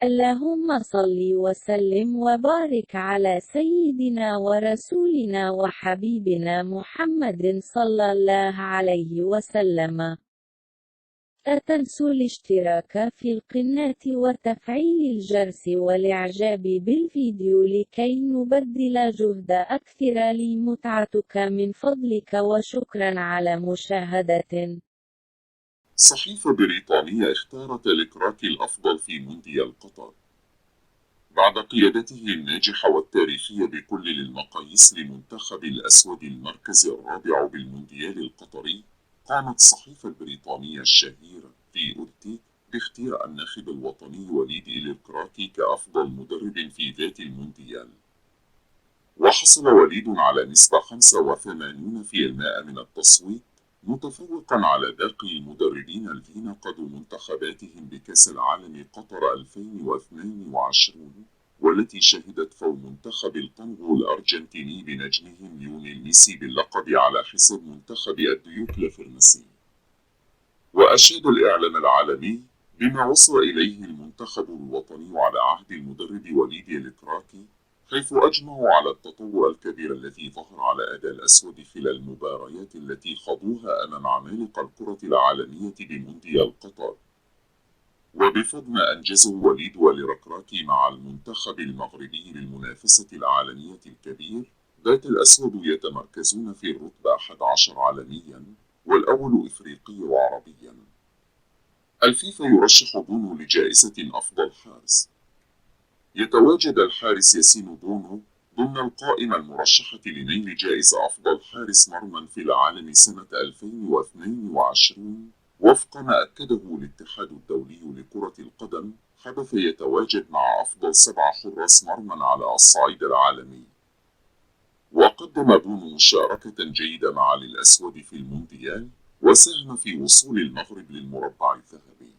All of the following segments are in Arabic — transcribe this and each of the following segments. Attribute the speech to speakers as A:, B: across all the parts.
A: اللهم صل وسلم وبارك على سيدنا ورسولنا وحبيبنا محمد صلى الله عليه وسلم. لا تنسوا الاشتراك في القناة وتفعيل الجرس والإعجاب بالفيديو لكي نبذل جهد أكثر لمتعتك من فضلك، وشكرا على مشاهدة.
B: صحيفة بريطانية اختارت الكراكي الأفضل في مونديال قطر. بعد قيادته الناجحة والتاريخية بكل المقاييس لمنتخب الأسود المركز الرابع بالمونديال القطري، قامت الصحيفة البريطانية الشهيرة في أورتيك باختيار الناخب الوطني وليد الكراكي كأفضل مدرب في ذات المونديال. وحصل وليد على نسبة 85% من التصويت، متفوقا على باقي المدربين الذين قادوا منتخباتهم بكأس العالم قطر 2022، والتي شهدت فوز منتخب الكونغو الأرجنتيني بنجمهم ليونيل ميسي باللقب على حساب منتخب الديوك الفرنسي. وأشاد الإعلام العالمي بما وصل إليه المنتخب الوطني على عهد المدرب وليد الكراكي، حيث أجمعوا على التطور الكبير الذي ظهر على أداء الأسود خلال المباريات التي خاضوها أمام عمالقة الكرة العالمية بمونديال قطر. وبفضل ما أنجزه وليد والكراكي مع المنتخب المغربي للمنافسة العالمية الكبير، بات الأسود يتمركزون في الرتبة 11 عالميا والأول إفريقي وعربيا. الفيفا يرشح بونو لجائزة أفضل حارس. يتواجد الحارس ياسين بونو ضمن القائمة المرشحة لنيل جائزة أفضل حارس مرمى في العالم سنة 2022، وفق ما أكده الاتحاد الدولي لكرة القدم، حدث يتواجد مع أفضل 7 حراس مرمى على الصعيد العالمي. وقدم بونو مشاركة جيدة مع الأسود في المونديال، وساهم في وصول المغرب للمربع الذهبي.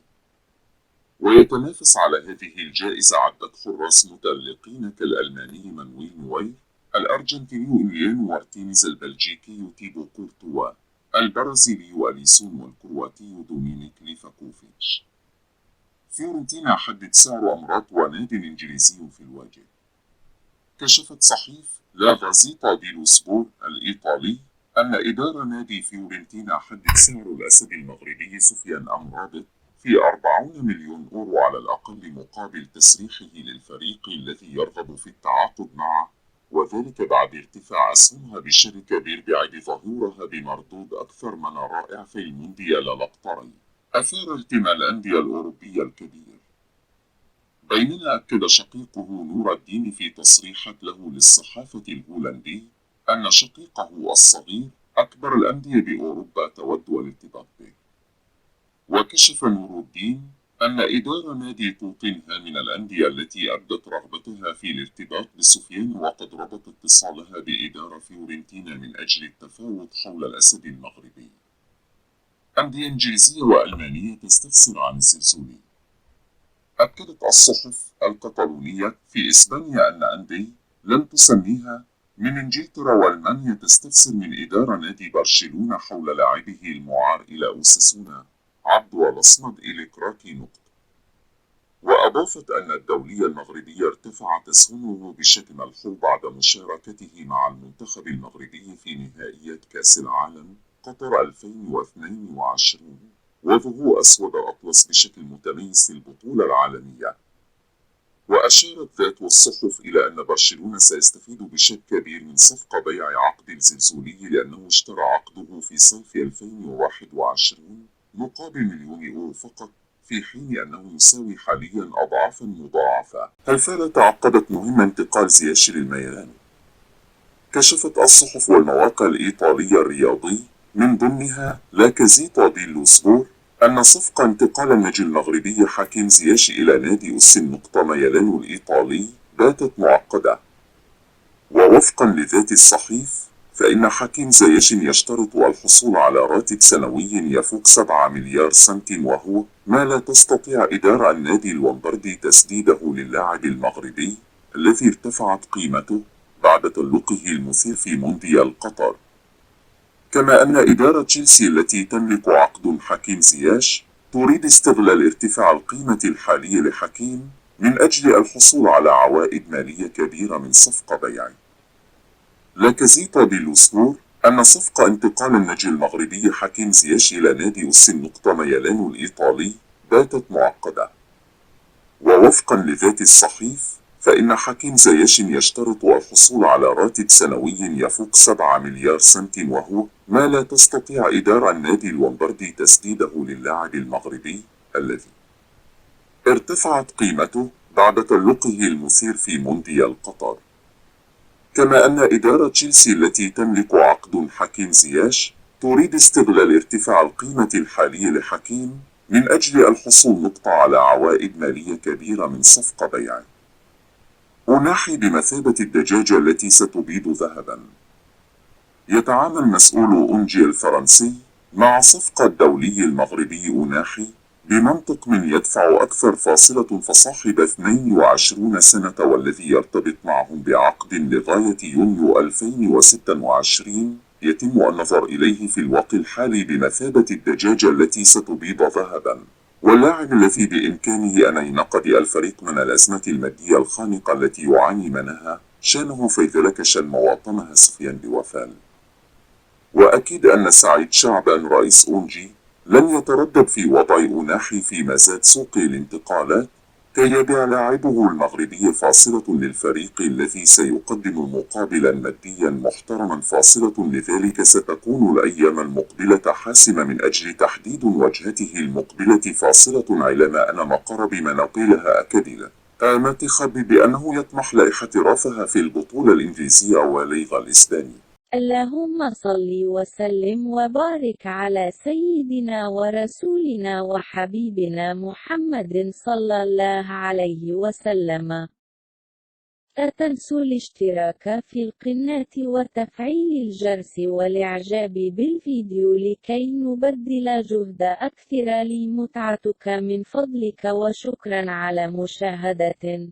B: ويتنافس على هذه الجائزة عدة حراس متألقين كالألماني مانويل نوير، الأرجنتيني إميليانو مارتينيز، البلجيكي تيبو كورتوا، البرازيلي أليسون، والكرواتي دومينيك ليفاكوفيتش. فيورنتينا حدد سعر أمرات وناد إنجليزي في الواجهة. كشفت صحيفة لا غازيتا ديلو سبور الإيطالي أن إدارة نادي فيورنتينا حدد سعر الأسد المغربي سفيان أمرابط في 40 مليون يورو على الأقل مقابل تسريحه للفريق الذي يرغب في التعاقد معه، وذلك بعد ارتفاع أسهمها بشركة بيربع ظهورها بمردود أكثر من رائع في المونديال القطري، أثار اهتمام الأندية الأوروبية الكبير. بينما أكد شقيقه نور الدين في تصريحات له للصحافة الهولندي أن شقيقه الصغير أكبر الأندية بأوروبا تود الارتباط به. وكشف نور الدين أن إدارة نادي توتنهام من الأندية التي أبدت رغبتها في الارتباط بسفيان، وقد ربط اتصالها بإدارة فيورنتينا من أجل التفاوض حول الأسد المغربي. أندية إنجليزية وألمانية تستفسر عن الزلزولي. أكدت الصحف الكتالونية في إسبانيا أن أندية لم تسميها من إنجلترا وألمانيا تستفسر من إدارة نادي برشلونة حول لاعبه المعار إلى أوساسونا عبد الأصمد الكراكي نقطة. وأضافت أن الدولي المغربي ارتفعت أسهمه بشكل ملحوظ بعد مشاركته مع المنتخب المغربي في نهائيات كأس العالم قطر 2022، وظهور أسود الأطلس بشكل متميز في البطولة العالمية. وأشارت ذات الصحف إلى أن برشلونة سيستفيد بشكل كبير من صفقة بيع عقد الزلزولي، لأنه اشترى عقده في صيف 2021 مقابل 1,000,000 يورو فقط، في حين أنه يساوي حاليا أضعافا مضاعفة. هل فعلا تعقدت مهمة انتقال زياش للميلان؟ كشفت الصحف والمواقع الإيطالية الرياضي من ضمنها لا غازيتا ديلو سبور أن صفقة انتقال النجم المغربي حكيم زياش إلى نادي ميلان الإيطالي باتت معقدة. ووفقا لذات الصحيف فإن حكيم زياش يشترط الحصول على راتب سنوي يفوق 7 مليار سنتيم، وهو ما لا تستطيع إدارة النادي الومبردي تسديده للاعب المغربي الذي ارتفعت قيمته بعد تألقه المثير في مونديال قطر. كما أن إدارة تشيلسي التي تملك عقد حكيم زياش تريد استغلال ارتفاع القيمة الحالية لحكيم من أجل الحصول على عوائد مالية كبيرة من صفقة بيع. لاكازيتا بالأسطور أن صفقة انتقال النجم المغربي حكيم زياش إلى نادي النقطة ميلان الإيطالي باتت معقدة. ووفقا لذات الصحيف فإن حكيم زياش يشترط الحصول على راتب سنوي يفوق 7 مليار سنت، وهو ما لا تستطيع إدارة النادي الومبردي تسديده للاعب المغربي الذي ارتفعت قيمته بعد تألقه المثير في مونديال قطر. كما أن إدارة تشيلسي التي تملك عقد حكيم زياش تريد استغلال ارتفاع القيمة الحالية لحكيم من أجل الحصول نقطة على عوائد مالية كبيرة من صفقة بيع. أوناحي بمثابة الدجاجة التي ستبيض ذهبا. يتعامل مسؤول أونجي الفرنسي مع صفقة الدولي المغربي أوناحي بمنطق من يدفع أكثر فصاحب 22 سنة والذي يرتبط معهم بعقد لغاية يونيو 2026 يتم النظر إليه في الوقت الحالي بمثابة الدجاجة التي ستبيض ذهبا، واللاعب الذي بإمكانه أن ينقذ الفريق من الأزمة المادية الخانقة التي يعاني منها شانه فيذلك مواطنها سفيان بوفال. وأكيد أن سعيد شعبان رئيس أونجي لن يتردد في وضع أوناحي في مزاد سوق الانتقالات كي يبيع لاعبه المغربي للفريق الذي سيقدم مقابلا ماديا محترما. لذلك ستكون الأيام المقبلة حاسمة من أجل تحديد وجهته المقبلة. علما أن مقر بمناقيلها أكدلة منتخب بأنه يطمح لاحترافها في البطولة الإنجليزية والليغا الإسباني.
A: اللهم صل وسلم وبارك على سيدنا ورسولنا وحبيبنا محمد صلى الله عليه وسلم. لا تنسوا الاشتراك في القناة وتفعيل الجرس والإعجاب بالفيديو لكي نبذل جهد أكثر لمتعتك من فضلك، وشكرا على مشاهدة.